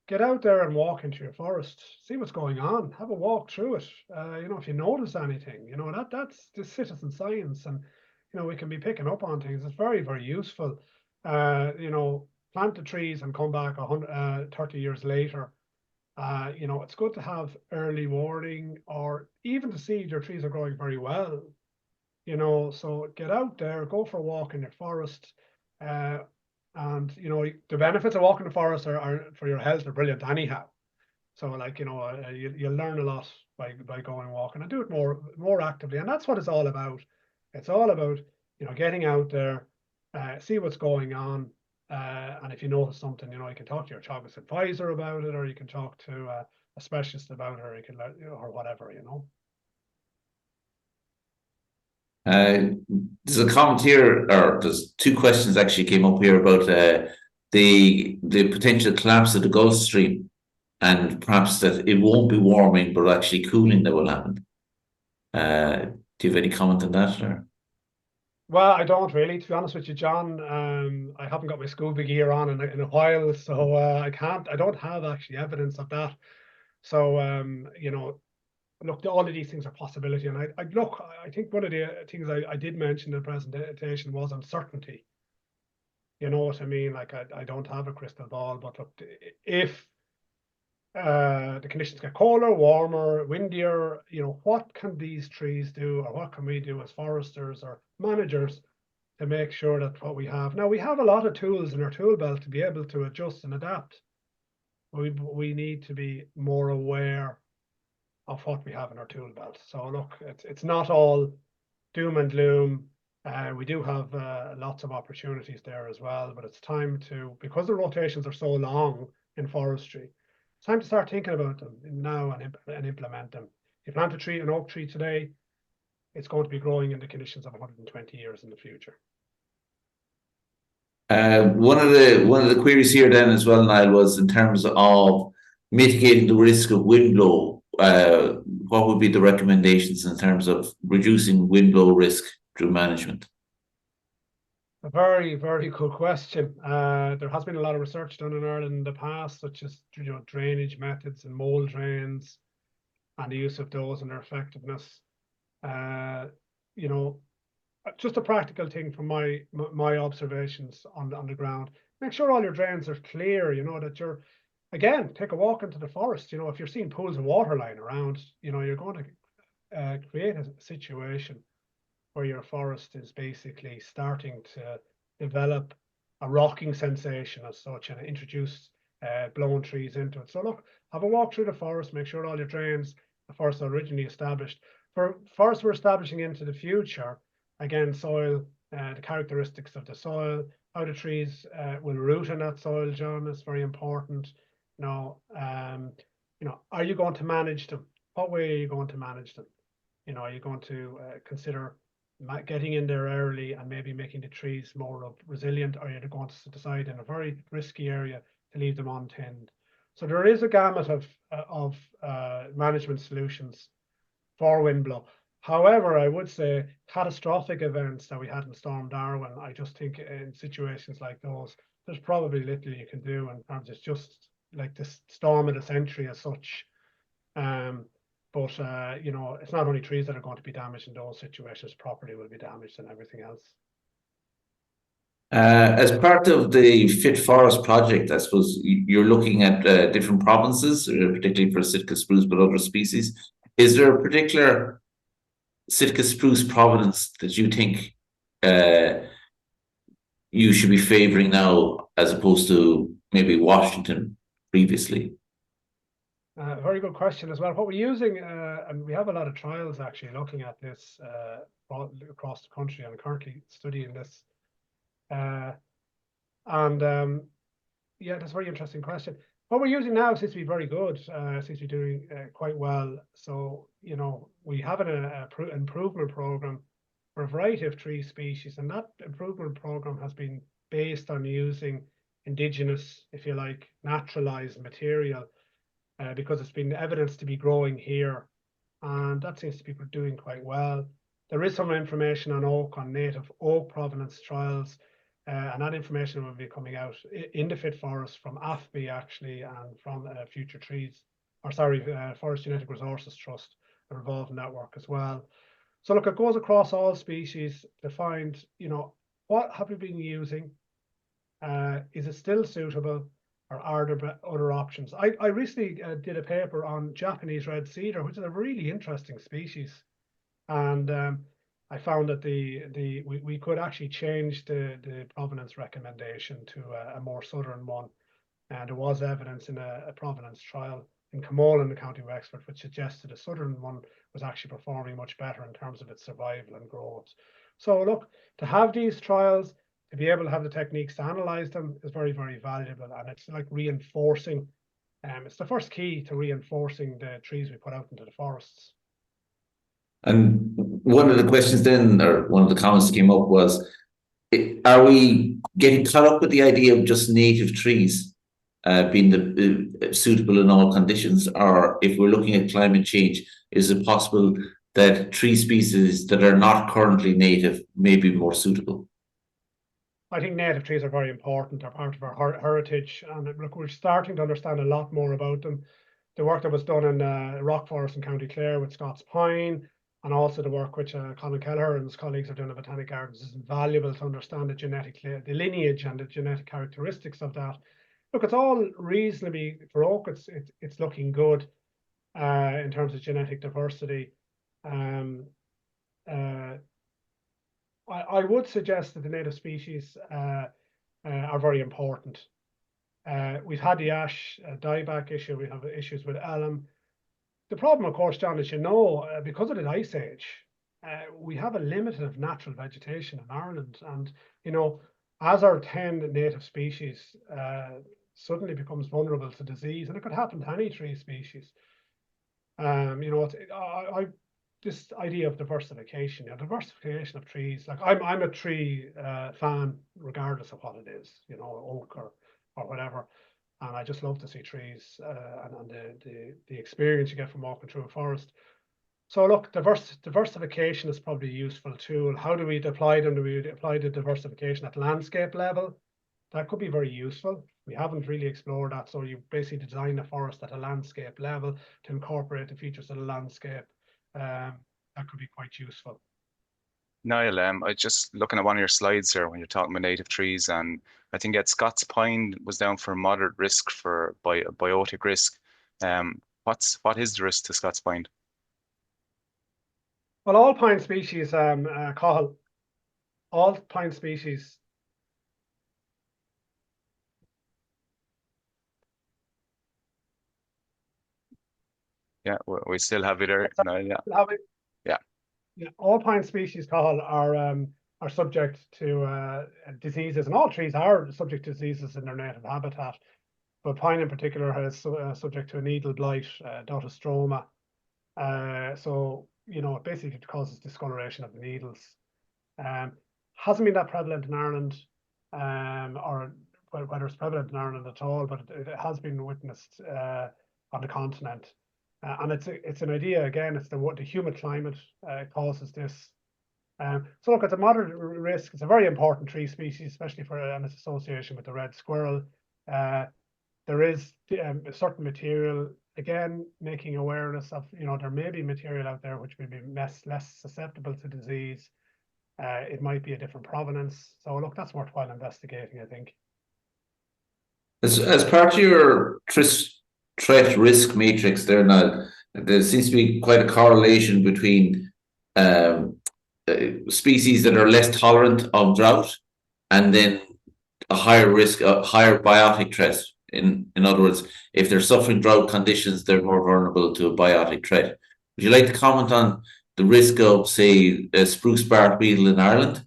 Speaker 2: get out there and walk into your forest, see what's going on, have a walk through it. You know, if you notice anything, you know, that's the citizen science, and you know, we can be picking up on things. It's very, very useful. You know, plant the trees and come back 30 years later. You know, it's good to have early warning, or even to see your trees are growing very well. You know, so get out there, go for a walk in your forest. And you know, the benefits of walking the forest are for your health are brilliant anyhow. So like, you know, you learn a lot by going walking, and do it more actively. And that's what it's all about. It's all about, you know, getting out there, see what's going on. And if you notice something, you know, you can talk to your Teagasc advisor about it, or you can talk to a specialist about it, or you can, you know, or whatever, you know.
Speaker 3: There's a comment here, or there's 2 questions actually came up here about the potential collapse of the Gulf Stream, and perhaps that it won't be warming but actually cooling that will happen. Do you have any comment on that? Or?
Speaker 2: Well, I don't really, to be honest with you, John. I haven't got my scuba gear on in a while, so I don't have actually evidence of that. So you know, look, all of these things are possibility, and I think one of the things I did mention in the presentation was uncertainty. You know what I mean? Like, I don't have a crystal ball, but look, if the conditions get colder, warmer, windier, you know, what can these trees do, or what can we do as foresters or managers to make sure that what we have. Now, we have a lot of tools in our tool belt to be able to adjust and adapt. We need to be more aware of what we have in our tool belt. So look, it's not all doom and gloom. We do have lots of opportunities there as well, but it's time to, because the rotations are so long in forestry, it's time to start thinking about them now and implement them. If you plant an oak tree today, it's going to be growing in the conditions of 120 years in the future.
Speaker 3: One of the queries here then as well, Niall, was in terms of mitigating the risk of wind blow. What would be the recommendations in terms of reducing wind blow risk through management?
Speaker 2: A very, very good question. There has been a lot of research done in Ireland in the past, such as drainage methods and mold drains, and the use of those and their effectiveness. Just a practical thing from my observations on the ground. Make sure all your drains are clear. That you're, again, take a walk into the forest. If you're seeing pools of water lying around, you're going to create a situation where your forest is basically starting to develop a rocking sensation as such, and introduce blowing trees into it. So look, have a walk through the forest, make sure all your drains, the forest originally established. For forests we're establishing into the future, again, soil, the characteristics of the soil, how the trees will root in that soil, John, is very important. Are you going to manage them? What way are you going to manage them? Are you going to consider getting in there early and maybe making the trees more resilient, or are you going to decide in a very risky area to leave them untended? So there is a gamut of management solutions for wind blow. However, I would say catastrophic events that we had in Storm Darwin, I just think in situations like those, there's probably little you can do in terms of just like this storm of the century as such. But it's not only trees that are going to be damaged in those situations, property will be damaged and everything else.
Speaker 3: As part of the Fit Forest project, I suppose you're looking at different provinces, particularly for Sitka spruce, but other species. Is there a particular Sitka spruce province that you think you should be favouring now, as opposed to maybe Washington previously?
Speaker 2: Very good question as well. What we're using, and we have a lot of trials actually looking at this across the country, and currently studying this. Yeah, that's a very interesting question. What we're using now seems to be very good, seems to be doing quite well. So, we have an improvement program for a variety of tree species, and that improvement program has been based on using indigenous, if you like, naturalized material, because it's been evidenced to be growing here, and that seems to be doing quite well. There is some information on oak, on native oak provenance trials, and that information will be coming out in the Fit Forest from AFBI actually, and from Future Trees, Forest Genetic Resources Trust are involved in that work as well. So look, it goes across all species to find, what have we been using? Is it still suitable? Or are there other options? I recently did a paper on Japanese red cedar, which is a really interesting species, and I found that we could actually change the provenance recommendation to a more southern one, and there was evidence in a provenance trial in Camol in the County of Wexford, which suggested a southern one was actually performing much better in terms of its survival and growth. So look, to have these trials, to be able to have the techniques to analyze them is very, very valuable, and it's like reinforcing. It's the first key to reinforcing the trees we put out into the forests.
Speaker 3: And one of the questions then, or one of the comments that came up was, are we getting caught up with the idea of just native trees being suitable in all conditions? Or if we're looking at climate change, is it possible that tree species that are not currently native may be more suitable?
Speaker 2: I think native trees are very important. They're part of our heritage, and look, we're starting to understand a lot more about them. The work that was done in Rock Forest in County Clare with Scots Pine, and also the work which Colin Kelleher and his colleagues are doing in Botanic Gardens, is invaluable to understand the lineage and the genetic characteristics of that. Look, it's all reasonably, for oak, it's looking good in terms of genetic diversity. I would suggest that the native species are very important. We've had the ash dieback issue. We have issues with alum. The problem, of course, John, as you know, because of the ice age, we have a limit of natural vegetation in Ireland. And, you know, as our 10 native species suddenly becomes vulnerable to disease, and it could happen to any tree species. You know, this idea of diversification, diversification of trees. Like I'm a tree fan, regardless of what it is, you know, oak or whatever. And I just love to see trees and the experience you get from walking through a forest. So look, diversification is probably a useful tool. How do we apply them? Do we apply the diversification at landscape level? That could be very useful. We haven't really explored that. So you basically design a forest at a landscape level to incorporate the features of the landscape. That could be quite useful.
Speaker 1: Niall, I just looking at one of your slides here when you're talking about native trees, and I think at Scots Pine was down for moderate risk for biotic risk. What is the risk to Scots Pine?
Speaker 2: Well, all pine species, Cathal, all pine species.
Speaker 1: Yeah, we still have it there. No, yeah. Yeah.
Speaker 2: Yeah, all pine species, Cathal, are subject to diseases, and all trees are subject to diseases in their native habitat. But pine in particular is subject to a needle blight, dotostroma. So, you know, it basically causes discoloration of the needles. Hasn't been that prevalent in Ireland, or whether it's prevalent in Ireland at all, but it has been witnessed on the continent. And it's an idea, again, it's the humid climate causes this. So look, it's a moderate risk. It's a very important tree species, especially for its association with the red squirrel. There is a certain material, again, making awareness of, you know, there may be material out there which may be less susceptible to disease. It might be a different provenance. So look, that's worthwhile investigating, I think.
Speaker 3: As part of your threat risk matrix there now, there seems to be quite a correlation between species that are less tolerant of drought and then a higher risk, a higher biotic threat. In other words, if they're suffering drought conditions, they're more vulnerable to a biotic threat. Would you like to comment on the risk of, say, a spruce bark beetle in Ireland,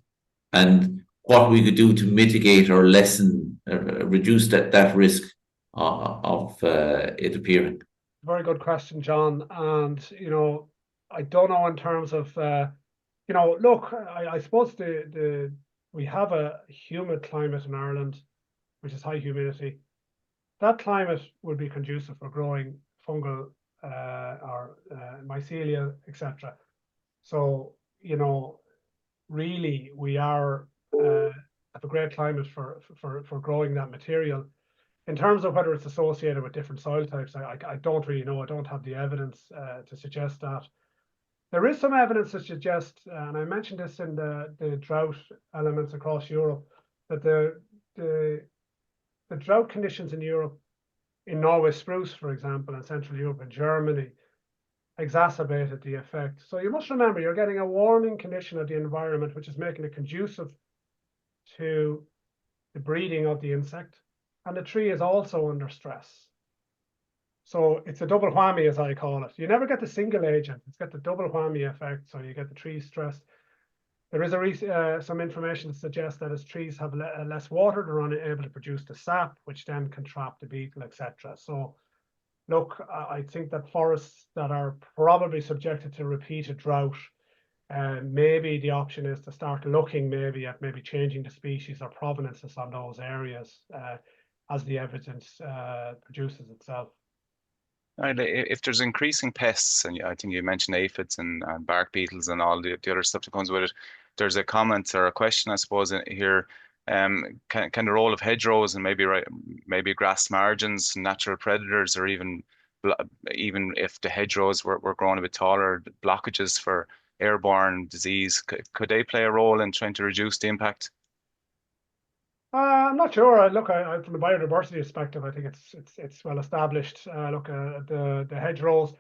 Speaker 3: and what we could do to mitigate or lessen, reduce that risk of it appearing?
Speaker 2: Very good question, John. And, you know, I don't know in terms of, you know, look, I suppose we have a humid climate in Ireland, which is high humidity. That climate would be conducive for growing fungal or mycelia, etc. So, you know, really, we are have a great climate for growing that material. In terms of whether it's associated with different soil types, I don't really know. I don't have the evidence to suggest that. There is some evidence to suggest, and I mentioned this in the drought elements across Europe, that the drought conditions in Europe, in Norway spruce, for example, in Central Europe and Germany, exacerbated the effect. So you must remember, you're getting a warming condition of the environment, which is making it conducive to the breeding of the insect, and the tree is also under stress. So it's a double whammy, as I call it. You never get the single agent. It's got the double whammy effect. So you get the tree stressed. There is some information to suggest that as trees have less water, they're unable to produce the sap, which then can trap the beetle, etc. So look, I think that forests that are probably subjected to repeated drought, maybe the option is to start looking at changing the species or provenances on those areas as the evidence produces itself.
Speaker 1: If there's increasing pests, and I think you mentioned aphids and bark beetles and all the other stuff that comes with it, there's a comment or a question, I suppose, here. Can the role of hedgerows and maybe grass margins, natural predators, or even if the hedgerows were growing a bit taller, blockages for airborne disease, could they play a role in trying to reduce the impact?
Speaker 2: I'm not sure. Look, from a biodiversity perspective, I think it's well established. Look, the hedgerows,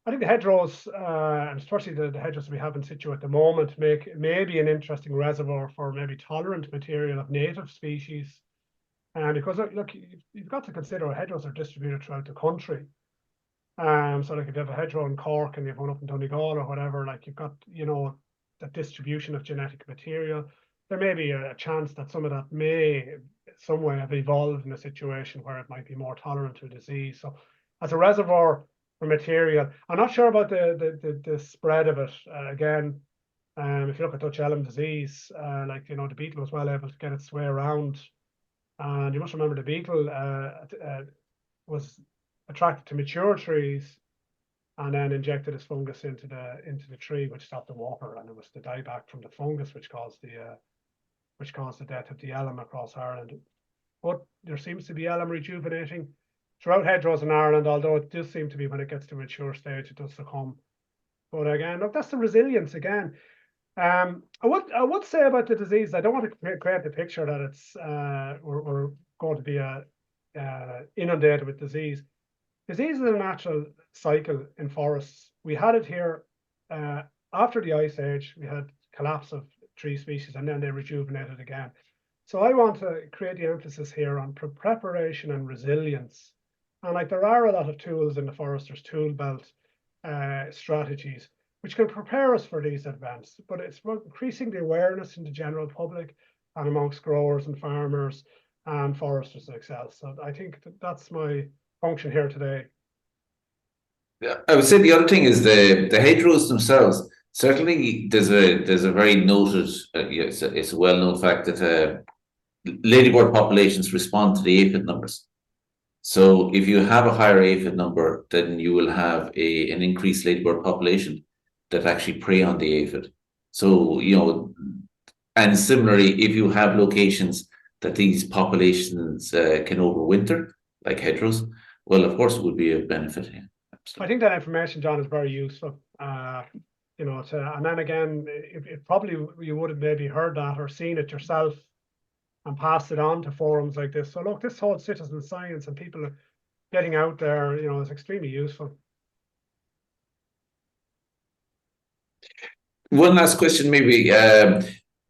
Speaker 2: I think the hedgerows, and especially the hedgerows we have in situ at the moment, maybe an interesting reservoir for maybe tolerant material of native species. And because look, you've got to consider hedgerows are distributed throughout the country. So like if you have a hedgerow in Cork and you have one up in Donegal or whatever, like you've got, you know, the distribution of genetic material. There may be a chance that some of that may somewhere have evolved in a situation where it might be more tolerant to disease. So as a reservoir for material, I'm not sure about the spread of it. Again, if you look at Dutch elm disease, like, you know, the beetle was well able to get its way around. And you must remember the beetle was attracted to mature trees and then injected its fungus into the tree, which stopped the water, and it was the dieback from the fungus which caused the death of the elm across Ireland. But there seems to be elm rejuvenating throughout hedgerows in Ireland, although it does seem to be when it gets to a mature stage, it does succumb. But again, look, that's the resilience again. I would say about the disease, I don't want to create the picture that it's we're going to be inundated with disease. Disease is a natural cycle in forests. We had it here after the Ice Age. We had collapse of tree species and then they rejuvenated again. So I want to create the emphasis here on preparation and resilience. And like there are a lot of tools in the forester's tool belt, strategies, which can prepare us for these events. But it's about increasing the awareness in the general public and amongst growers and farmers and foresters themselves. So I think that's my function here today.
Speaker 3: Yeah, I would say the other thing is the hedgerows themselves. Certainly, there's a very noted, it's a well-known fact that ladybird populations respond to the aphid numbers. So if you have a higher aphid number, then you will have an increased ladybird population that actually prey on the aphid. So, you know, and similarly, if you have locations that these populations can overwinter, like hedgerows, well, of course, it would be a benefit. Yeah,
Speaker 2: I think that information, John, is very useful. You know, and then again, it probably you would have maybe heard that or seen it yourself and passed it on to forums like this. So look, this whole citizen science and people getting out there, you know, is extremely useful.
Speaker 3: One last question, maybe.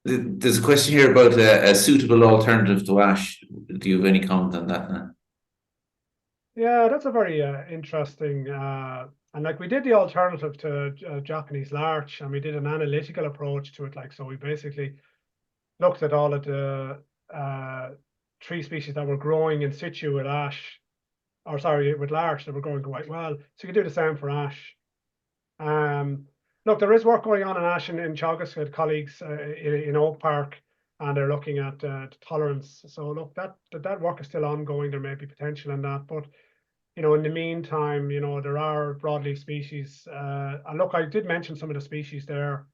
Speaker 3: There's a question here about a suitable alternative to ash. Do you have any comment on that now?
Speaker 2: Yeah, that's a very interesting, and like we did the alternative to Japanese larch, and we did an analytical approach to it. Like, so we basically looked at all of the tree species that were growing in situ with ash, or sorry, with larch that were growing quite well. So you can do the same for ash. Look, there is work going on in ash in Teagasc with colleagues in Oak Park, and they're looking at tolerance. So look, that work is still ongoing. There may be potential in that, but you know, in the meantime, you know, there are broadleaf species. And look, I did mention some of the species there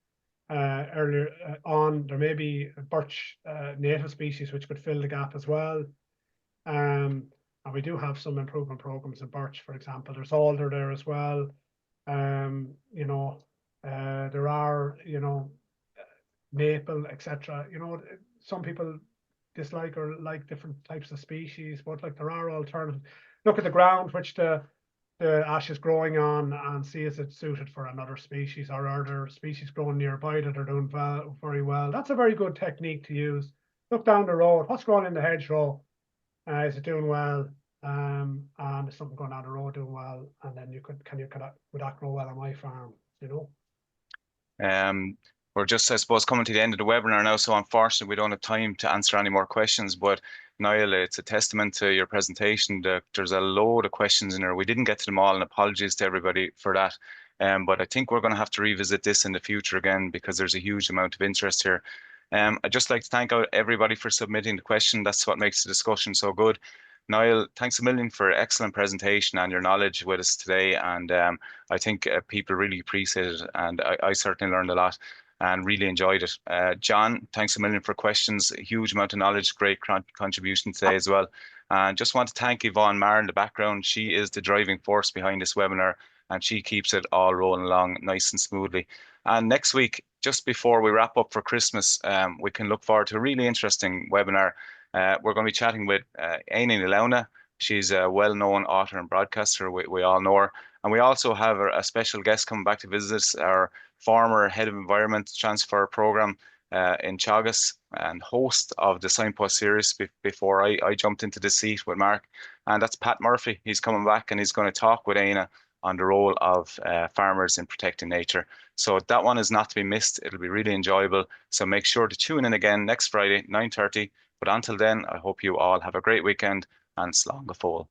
Speaker 2: earlier on. There may be birch native species which could fill the gap as well. And we do have some improvement programs in birch, for example. There's alder there as well. You know, there are, you know, maple, etc. You know, some people dislike or like different types of species, but like there are alternatives. Look at the ground which the ash is growing on and see is it suited for another species, or are there species growing nearby that are doing very well. That's a very good technique to use. Look down the road, what's growing in the hedgerow? Is it doing well? And is something going down the road doing well? And then you could would that grow well on my farm, you know?
Speaker 1: We're just, I suppose, coming to the end of the webinar now, so unfortunately we don't have time to answer any more questions. But Niall, it's a testament to your presentation that there's a load of questions in there. We didn't get to them all, and apologies to everybody for that. But I think we're going to have to revisit this in the future again because there's a huge amount of interest here. I'd just like to thank everybody for submitting the question. That's what makes the discussion so good. Niall, thanks a million for excellent presentation and your knowledge with us today. And I think people really appreciate it, and I certainly learned a lot and really enjoyed it. John, thanks a million for questions, a huge amount of knowledge, great contribution today as well. And just want to thank Yvonne Marr in the background. She is the driving force behind this webinar, and she keeps it all rolling along nice and smoothly. And next week, just before we wrap up for Christmas, we can look forward to a really interesting webinar. We're going to be chatting with Aine Launa. She's a well-known author and broadcaster. We all know her. And we also have a special guest coming back to visit us, our former head of environment transfer program in Teagasc and host of the Signpost Series before I jumped into the seat with Mark. And that's Pat Murphy. He's coming back and he's going to talk with Aina on the role of farmers in protecting nature. So that one is not to be missed. It'll be really enjoyable. So make sure to tune in again next Friday, 9:30. But until then, I hope you all have a great weekend and slán go fóill.